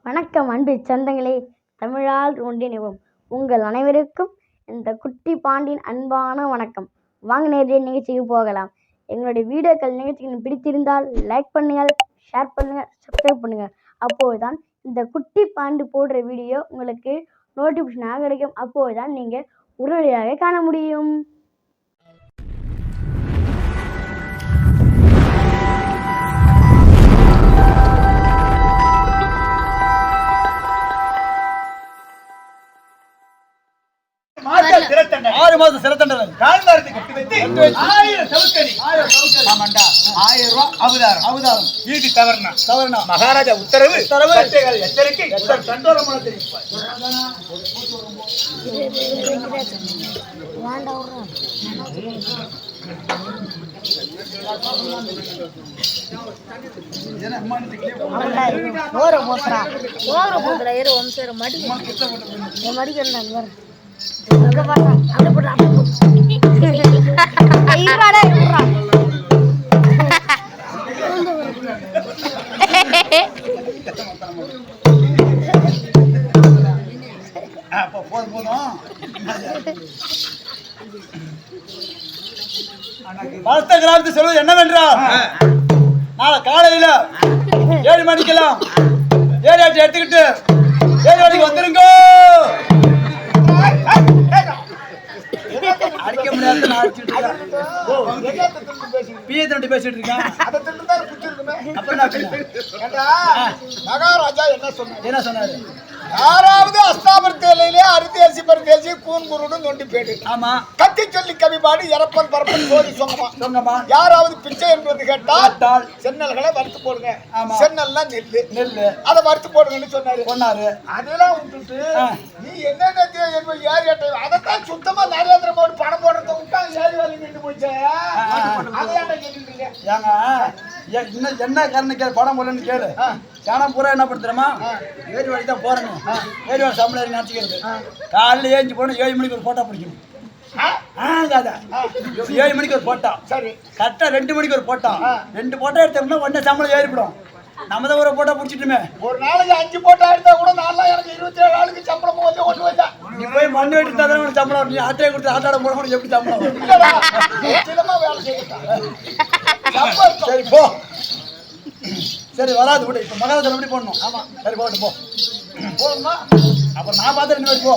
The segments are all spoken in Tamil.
வணக்கம் அன்பு சொந்தங்களே, தமிழால் ஒன்றிணைவோம். உங்கள் அனைவருக்கும் இந்த குட்டி பாண்டியின் அன்பான வணக்கம். வாங்க நேரடியாக நிகழ்ச்சிக்கு போகலாம். எங்களுடைய வீடியோக்கள் நிகழ்ச்சிகள் பிடித்திருந்தால் லைக் பண்ணுங்கள், ஷேர் பண்ணுங்கள், சப்ஸ்கிரைப் பண்ணுங்கள். அப்போதுதான் இந்த குட்டி பாண்டி போடுற வீடியோ உங்களுக்கு நோட்டிஃபிகேஷனாக கிடைக்கும். அப்போதுதான் நீங்கள் உடனடியாக காண முடியும். ஆறு மாசம் சிறை தண்டனை கால்வாரத்தை கட்டி வைத்து 1000 சவுக்கடி 1000 ரூபாய் அவதாரம் ஈடு தவறுனா மகாராஜா உத்தரவு எச்சரிக்கை தண்டோரமான தெரிவிப்பார். கிராமத்து சொல்வது என்னவென்றால், நாளை காலையில 7 மணிக்கெல்லாம் ஏரியாட்டி எடுத்துக்கிட்டு ஏரியாட்டிக்கு வந்துருங்க. அடிக்க முடியாது, பேசிட்டு இருக்கேன். மகாராஜா என்ன சொன்னாரு? யாராவது அஸ்தாபர்த்திலே அரிசி பருத்தி கூன் குருடு நொண்டி பேடு. ஆமா, கத்தி சொல்லி கவிபாடு இறப்பன் பரப்பன் கோரி சொங்கமா. யாராவது பிச்சை என்பது கேட்டால் சென்னல்களை வறுத்து போடுங்க. சென்னல்லாம் நெல்லு அதை வறுத்து போடுங்கன்னு சொன்னாரு. அதெல்லாம் விட்டுட்டு நீ என்ன ஏரியாட்டை அதைத்தான் சுத்தமா நரேந்திர மோடி பணம் போடுறத விட்டா ஏரி வேலை நின்று போச்சு. அதையாட்ட கேட்டுருக்கீங்க. என்ன காரணம் பணம் போடலன்னு கேளு. சேனம் பூரா என்ன படுத்துறமா, ஏரி வழி தான் போறேங்க. ஏரி வேலை சம்பளம் நினைச்சுக்கிறது. காலையில் ஏஞ்சி போனா 7 மணிக்கு ஒரு போட்டா பிடிக்கணும். 7 மணிக்கு ஒரு போட்டா, சரி கரெக்டா 2 மணிக்கு ஒரு போட்டா. 2 போட்டா எடுத்தோம்னா உடனே சம்பளம் ஏறிவிடும். நம்ம தான் ஒரு போட்டா பிடிச்சிட்டுமே. ஒரு நாளைக்கு 5 போட்டா எடுத்தா கூட 4 நாள் எனக்கு 27 ஆளுக்கு சம்பளம் போச்சு. ஒன்று வச்சா நீ போய் மண்ணு வெட்டி தான் சம்பளம். நீ ஆட்டையை கொடுத்து ஆட்டாட போட எப்படி சம்பளம்? வேலை செய்ய சரி போ. சரி வராது விட. இப்ப மகாராஜா எப்படி போடணும்? ஆமா சரி போட்டு போ. போகணுமா? அப்புறம் நான் பார்த்து 2 பேர் போ.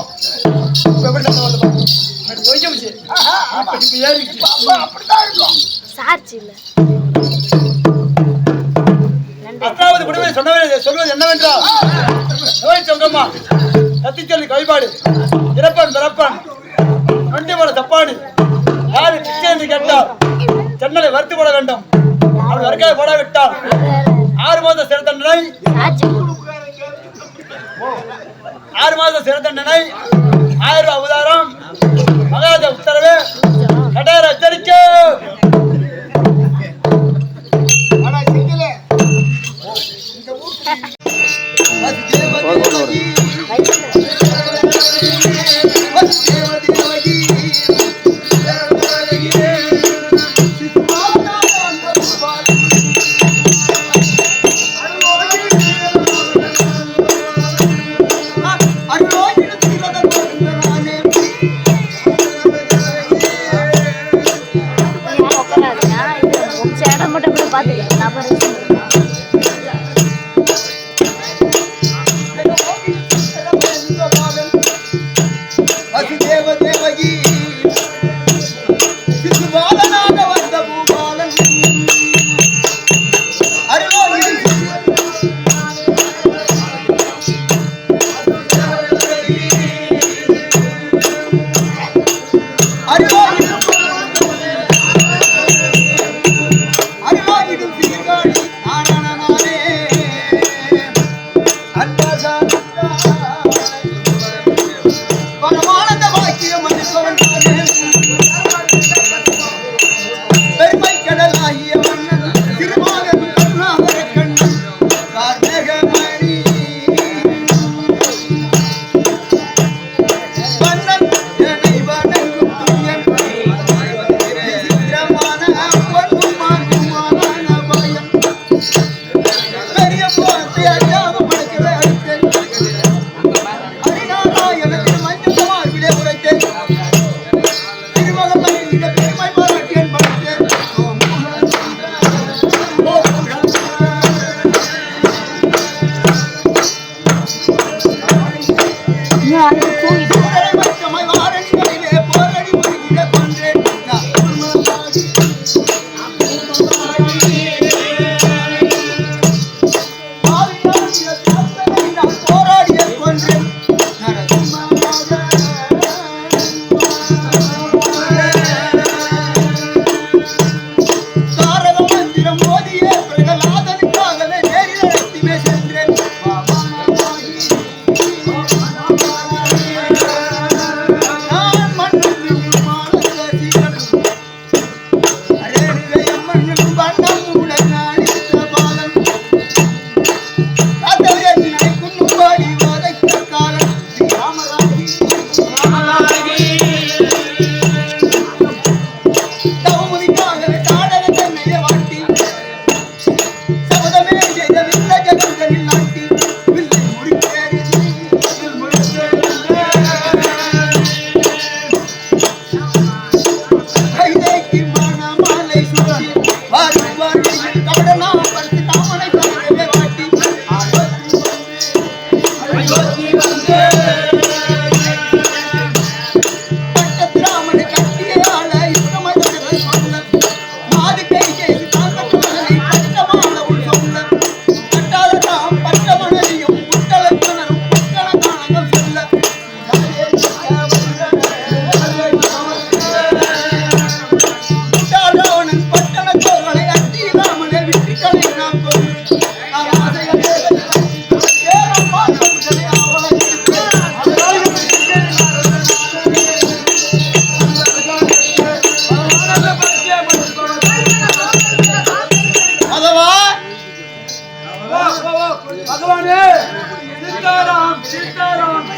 எப்படி சம்பளம் போச்சு ஏறிச்சு. அப்படிதான் இருக்கும். சாட்சி இல்ல. அதாவது குடிமை சொல்வது என்னவென்றால், சொங்கம்மா கத்தி சொல்லி கவிபாடு இறப்பன் பிறப்பன் நொண்டி போல தப்பாடு. யாரு பிச்சை என்று கேட்டால் சென்னலை வறுத்து போட வேண்டும். அவள் வறுக்காக போடாவிட்டால் 6 மாத சிறை தண்டனை. 6 மாத சிறை தண்டனை, 1000 ரூபாய் அவதாரம், மகாராஜா உத்தரவு, கட்டார எச்சரிக்கை. போராடிய கொன்றேன் தாரக மந்திரம் மோதிய பிரகலாதனுக்காகவே நேரில் நடத்திமே சென்றேன் நான் மன்னன் மன்னன் வண்ணம் உடன் அடித்த பாலன் காத்தவரை குன்னுபாடி வதைத்த காலன் ராமராகி தவமுதிக்காகவே தாடக தன்னைய வாட்டி சபதமே செய்த வில்ல ஜகங்களில் நாட்டி வில்லை முடித்தேன் கைதைக்கு மணமாலை சுற்றி வாரும் வாரும் கபடனா படுத்து தாமனை பறக்கவே வாட்டி பட்டத்து ராமனை கட்டிய ஆள இஷ்டமதனை சொன்ன மாது கை செய்து தாங்கத்தவனை பட்டமான உள் சொன்ன கட்டாத தாம் பட்டமனையும் புட்டலத்தனரும் புட்டன காணங்கள் சொல்ல ராவணன் பட்டண சோழனை அட்டி ராமனை விட்டுக்களை நாம் கொண்டு நாம் ஆசைகள் ஏறம் பார்க்கவில்லை அவளை அதவா பகவானே சீதாராம் சீதாராம்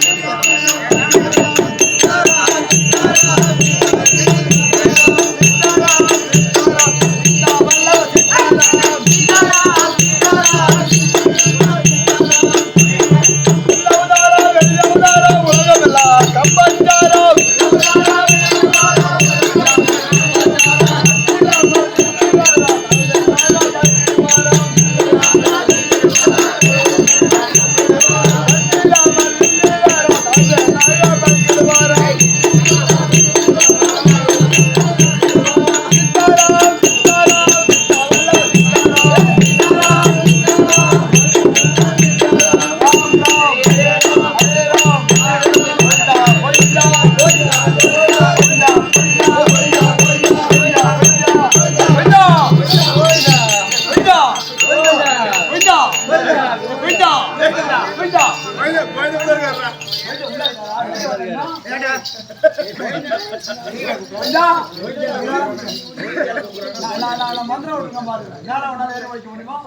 மந்திரம் விடுங்க பாருங்க நேரம் வேணா வேற வைக்க முடியுமா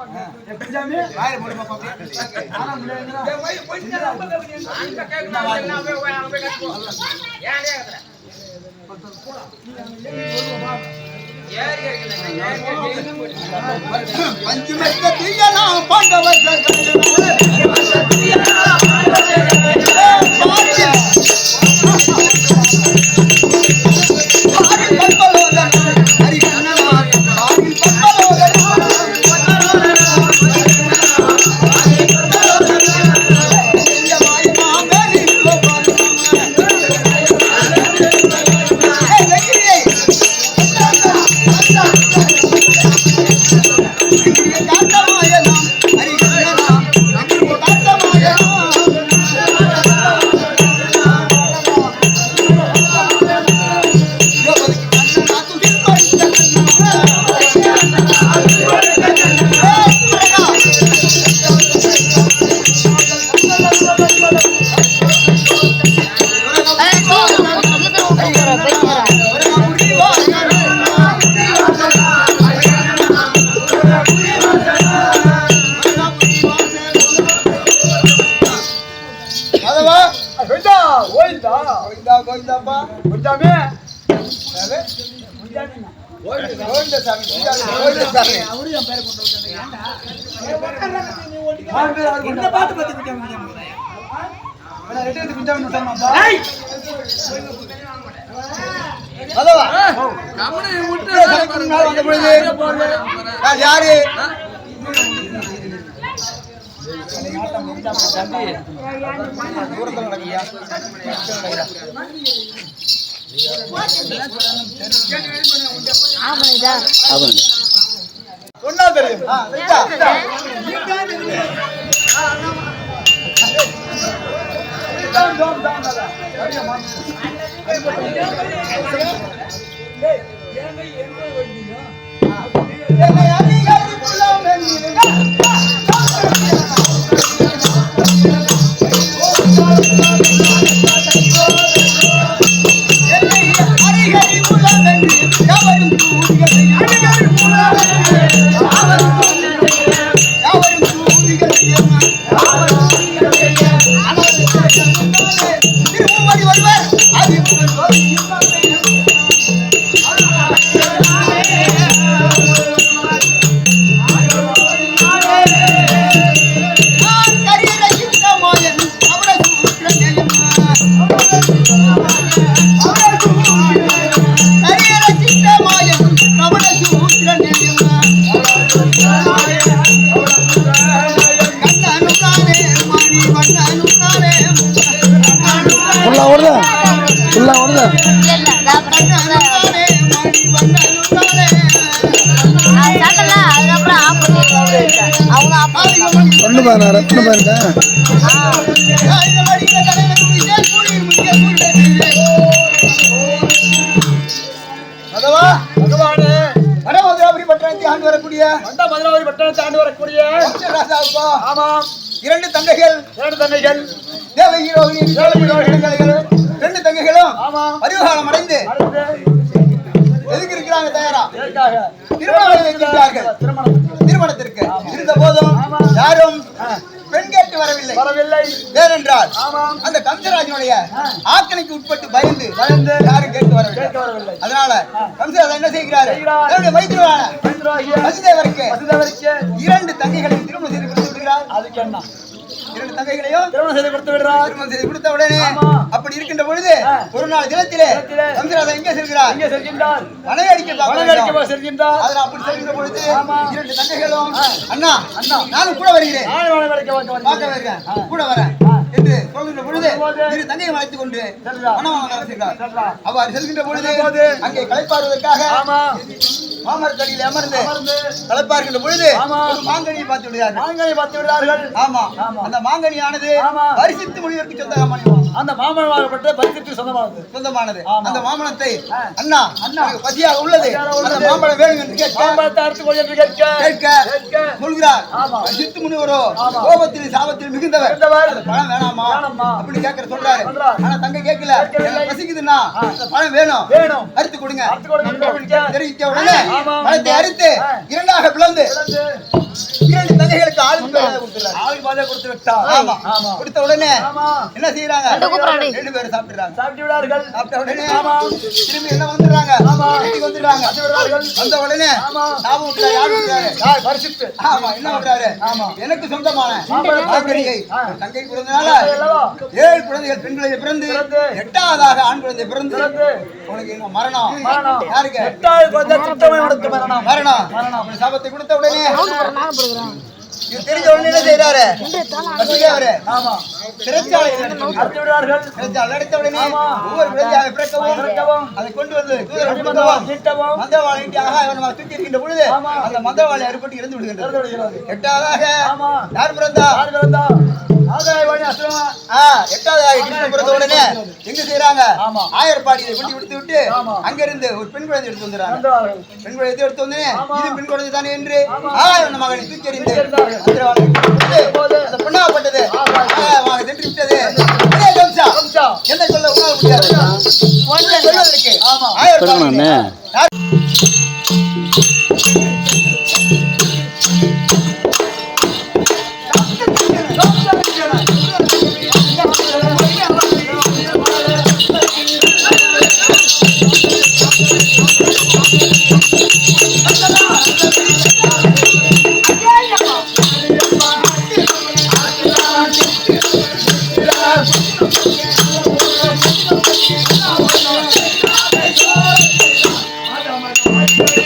எப்படியாமே பஞ்சுமெத்த தீயனா பாண்டவர் யாரு சொன்னா தெரியும் என்னை அதிகரிப்புள்ளோம் என்கிறீர்கள். ஒண்ணு பாருங்க மதுராபுரி பட்டணத்தை ஆண்டு வரக்கூடிய மதுராபுரி பட்டணத்தை ஆண்டு வரக்கூடிய ராஜாவுக்கோ ஆமா இரண்டு தங்கைகள் தேவகி ரோகிணி ரெண்டு தங்கைகளும் ஆமா பரிவகாலம் அடைந்து எதுக்கு இருக்கிறாங்க தயாரா எதற்காக? திருமணம் வைக்கிறார்கள் திருமணத்திற்கு இருந்த போதும் யாரும் பெண் கேட்டு வரவில்லை ஏனென்றால் அந்த கம்சராஜனுடைய ஆக்கணைக்கு உட்பட்டு பயந்து யாரும் கேட்டு வரவில்லை. அதனால கம்சராஜன் என்ன செய்கிறார்? தன்னுடைய மைத்திரனான வசுதேவருக்கு இரண்டு தங்கைகளையும் திருமணம் செய்து கொடுத்து விடுகிறார். அதுக்கு என்ன? இரண்டு தங்கைகளையும் திருமணம் செய்து கொடுத்து விடுறார். திருமணம் செய்து கொடுத்த உடனே அப்படி இருக்கின்ற பொழுது ஒரு நாள் தினத்திலே கம்சராஜன் எங்கே செல்கிறார்? வனை அடிக்க செல்கின்றார். அதில் அப்படி செல்கின்ற பொழுது இரண்டு தங்கைகளும் அண்ணா நானும் கூட வருகிறேன், பார்க்க வருகிறேன், கூட வரேன் என்று சொல்கின்ற பொழுது இரு தங்கையை அழைத்துக் கொண்டு வனவாசம் செல்கிறார். அவ்வாறு செல்கின்ற பொழுது அங்கே களைப்பாறுவதற்காக மாமரத்தடியில் அமர்ந்து களைப்பார்க்கின்ற பொழுது மாங்கனியை பார்த்து விடுகிறார்கள். ஆமா, அந்த மாங்கனியானது பரிசித்து முனிவருக்கு சொந்தமானது. அந்த மாமனமாகப்பட்ட பரிசித்து சொந்தமானது. அந்த மாமனத்தை அண்ணா பசியாக உள்ளது, அந்த மாம்பழம் வேணும் என்று கேட்க சொல்கிறார். பரிசித்து முனிவரோ கோபத்தில் சாபத்தில் மிகுந்தவர், பழம் வேணாமா அப்படி கேட்கிற சொல்றாரு. ஆனா தங்கை கேட்கல, பசிக்குதுன்னா பழம் வேணும் அறுத்து கொடுங்க தெரிவிக்க உடனே பழத்தை அறுத்து இரண்டாக பிளந்து இரண்டு தங்கைகளுக்கு ஆளுக்கு கொடுத்து விட்டார். ஆமா, கொடுத்த உடனே என்ன செய்யறாங்க? ரெண்டு பேரும் சாப்பிட்டுறாங்க. சாப்பிட்ட உடனே திரும்பி என்ன வந்துடுறாங்க? வந்த உடனே என்ன பண்றாரு? எனக்கு சொந்தமான தங்கை பிறந்தனால 7 குழந்தைகள் பெண் குழந்தை பிறந்து 8ஆவதாக ஆண் குழந்தை பிறந்து உனக்கு என்ன மரணம்? யாருக்கு? 8ஆவது மரணம். சாபத்தை கொடுத்த உடனே இது தெரிஞ்ச உடனே என்ன செய்யறாரு? அடைத்த உடனே ஒவ்வொரு குழந்தையாக பிறக்கவும் அதை கொண்டு வந்து மந்திரவாளி தூக்கி இருக்கின்ற பொழுது அந்த மந்திரவாளி அறுபட்டு இறந்து விடுகின்றது. 8ஆவதாக யார் பிறந்தா? 8ஆவது பிறந்த உடனே எங்க செய்யறாங்க? ஆயர்பாடியை கொண்டு விடுத்து விட்டு அங்கிருந்து ஒரு பெண் குழந்தை எடுத்து வந்துடுறாங்க. பெண் குழந்தை எடுத்து வந்து இது பெண் குழந்தை தானே என்று மகனை தூக்கி எறிந்து பொண்ணாகப்பட்டது சென்று விட்டது. என்ன சொல்ல முடியாது சொல்வதற்கு ஆயர்பாடி Thank you.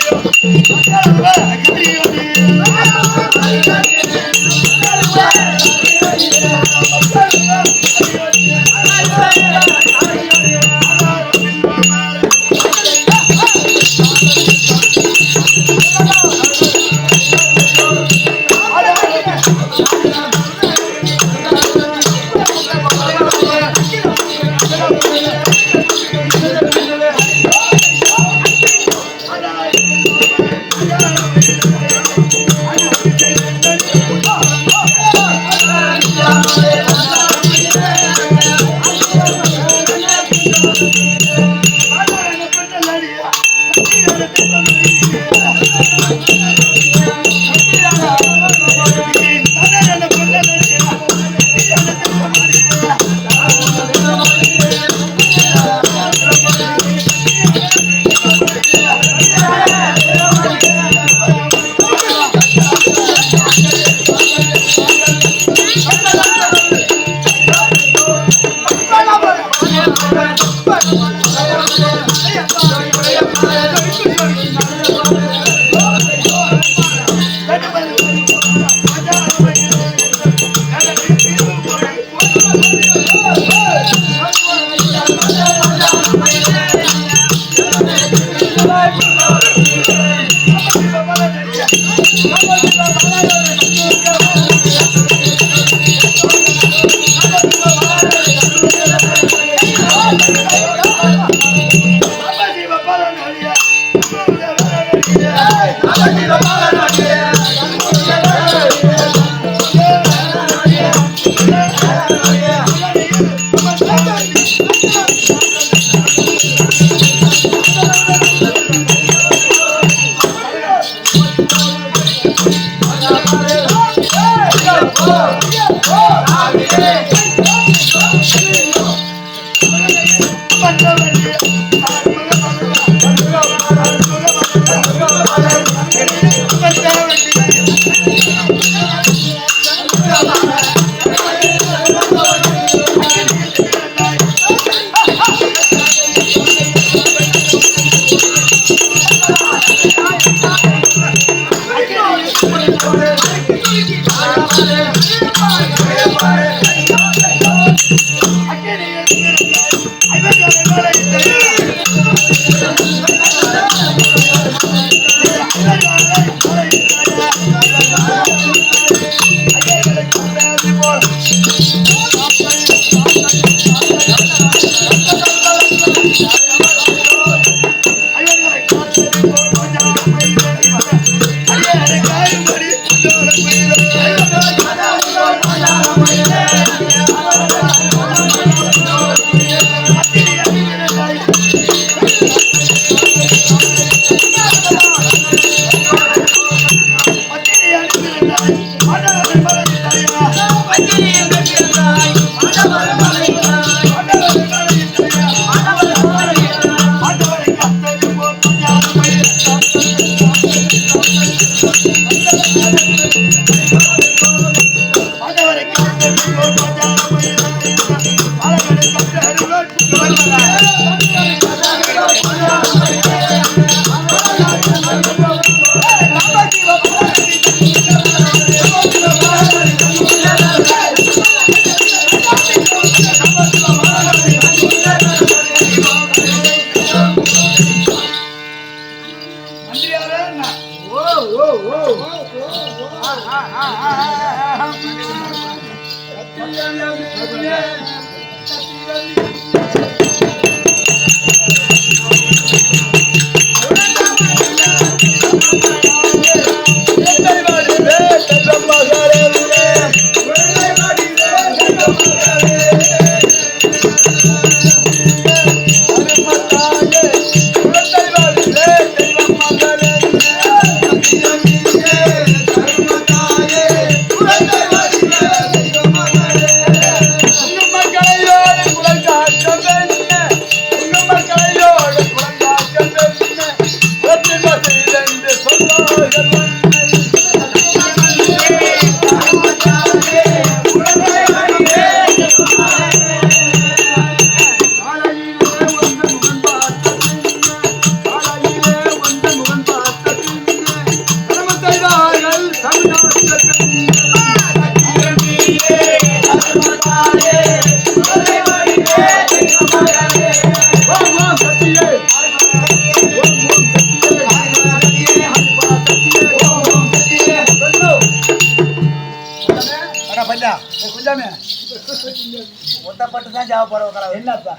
ஒட்டப்பட்டுதான் ஜாவ போற என்னப்பா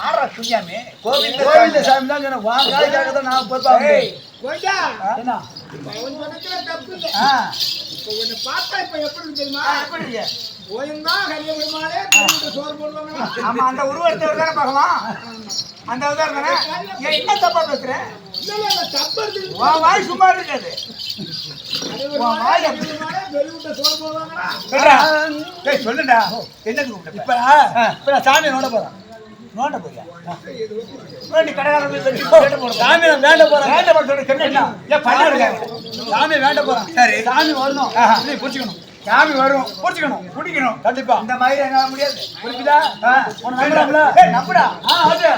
ஆறா சுஞ்சாமி கோவிந்த சாமி தான் சொன்ன வாங்காய்க்காக தான் நான் போய் என்ன தப்பு இல்லை. உன்னை பார்த்தா இப்ப எப்படி தெரியுமா? ஓயந்தா கரிய பெருமாளே சோறு போடுவாங்க. ஆமா அந்த உருவத்தை தானே பார்க்கலாம். அந்த உதாரணம் என்ன தப்பா பேசுற? இல்ல தப்பு இருக்கு. உன் வாய் சும்மா இருக்காது. உன் வாய் வெளியூட்ட சோறு போடுவாங்களா? டேய் சொல்லுடா. என்னது இப்ப நான் சாமி நோண்ட போறேன். நோண்ட போறியா? நீ கடைக்காரன் போய் சொல்லி வேண்ட போறேன். சாமி வேண்ட போறேன். வேண்ட போற சொல்ற என்ன? ஏன் பண்ணாருங்க? சாமி வேண்ட போறேன். சரி சாமி வரணும். நீ புடிச்சுக்கணும். சாமி வரும். புடிச்சுக்கணும். புடிக்கணும். கண்டிப்பா. இந்த மாதிரி என்னால முடியாது. புரியுதா? உன்னை நம்புறோம்ல? ஏய் நம்புடா. அது.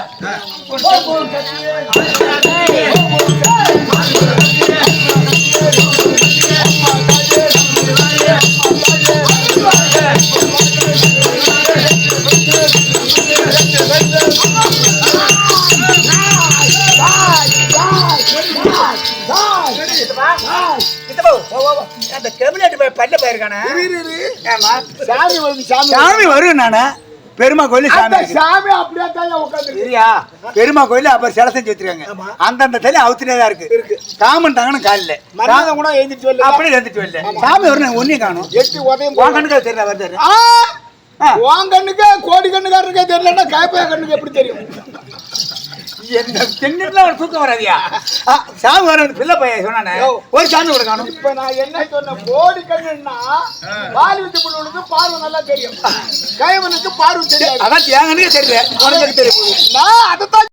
சாமி வரும் நானு பெருமா கோயில் சாமி அப்படியே தான் உட்காந்து பெருமா கோயில் அப்புறம் சிலை செஞ்சு வச்சிருக்காங்க அந்தந்த தலை அவுத்துனேதான் இருக்கு காமன் தாங்கன்னு காலில மரணம் கூட எழுந்திட்டு வரல அப்படியே எழுந்துட்டு வரல சாமி வரும் ஒன்னையும் காணும் எட்டி உதயம் கண்ணுக்கு தெரியல வருது உன் கண்ணுக்கு கோடி கண்ணுக்காரனுக்கே தெரியலன்னா காய்ப்பாய கண்ணுக்கு எப்படி தெரியும்? ஒரு தூக்கம் வராதியா சாமி வர பிள்ளை பையன் சொன்னானே ஒரு சாமி கூட காணும் இப்ப நான் என்ன சொன்ன கோடி கண்ணுன்னா பால் விட்டு பொண்ணுக்கு பார்வை நல்லா தெரியும் கைவனுக்கு பார்வை தெரியாது அதான் என் கண்ணுக்கு தெரியல உனக்கு தெரிய போகுது நான் அதைத்தான்